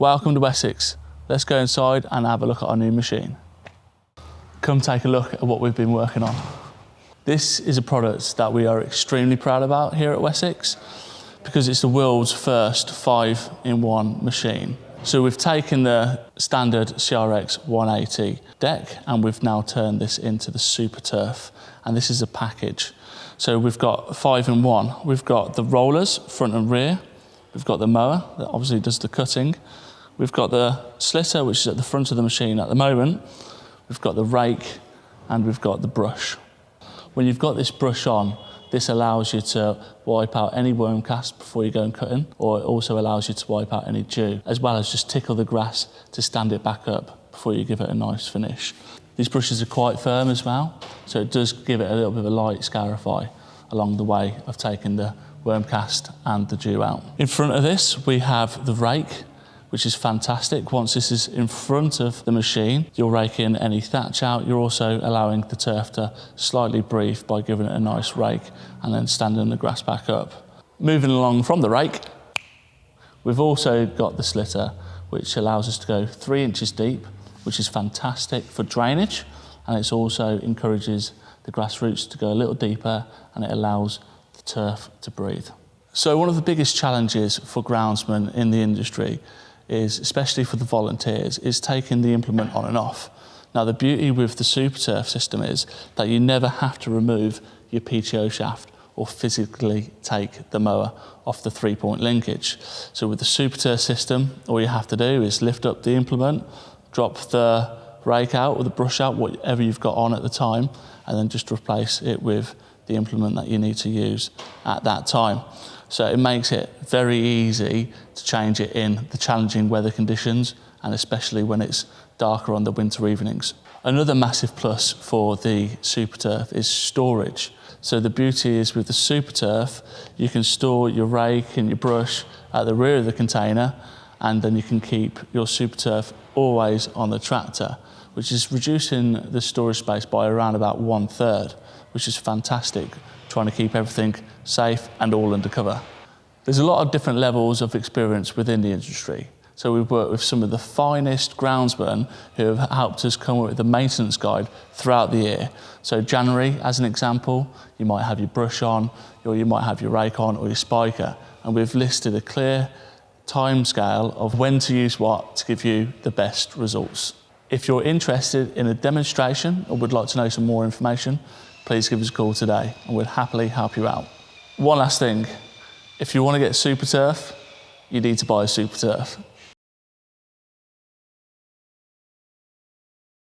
Welcome to Wessex. Let's go inside and have a look at our new machine. Come take a look at what we've been working on. This is a product that we are extremely proud about here at Wessex because it's the world's first 5-in-1 machine. So we've taken the standard CRX 180 deck and we've now turned this into the SuperTurf, and this is a package. So we've got 5-in-1. We've got the rollers, front and rear. We've got the mower that obviously does the cutting. We've got the slitter, which is at the front of the machine at the moment. We've got the rake and we've got the brush. When you've got this brush on, this allows you to wipe out any worm cast before you go and cutting, or it also allows you to wipe out any dew, as well as just tickle the grass to stand it back up before you give it a nice finish. These brushes are quite firm as well, so it does give it a little bit of a light scarify along the way of taking the worm cast and the dew out. In front of this, we have the rake, which is fantastic. Once this is in front of the machine, you're raking any thatch out. You're also allowing the turf to slightly breathe by giving it a nice rake and then standing the grass back up. Moving along from the rake, we've also got the slitter, which allows us to go 3 inches deep, which is fantastic for drainage, and it also encourages the grass roots to go a little deeper and it allows the turf to breathe. So one of the biggest challenges for groundsmen in the industry is, especially for the volunteers, is taking the implement on and off. Now the beauty with the SuperTurf system is that you never have to remove your PTO shaft or physically take the mower off the 3-point linkage. So with the SuperTurf system, all you have to do is lift up the implement, drop the rake out or the brush out, whatever you've got on at the time, and then just replace it with the implement that you need to use at that time. So it makes it very easy to change it in the challenging weather conditions, and especially when it's darker on the winter evenings. Another massive plus for the SuperTurf is storage. So the beauty is with the SuperTurf, you can store your rake and your brush at the rear of the container, and then you can keep your SuperTurf always on the tractor, which is reducing the storage space by around about 1/3, which is fantastic, trying to keep everything safe and all under cover. There's a lot of different levels of experience within the industry. So we've worked with some of the finest groundsmen who have helped us come up with the maintenance guide throughout the year. So January, as an example, you might have your brush on, or you might have your rake on, or your spiker, and we've listed a clear time scale of when to use what to give you the best results. If you're interested in a demonstration or would like to know some more information, please give us a call today and we'll happily help you out. One last thing, if you want to get SuperTurf, you need to buy a SuperTurf.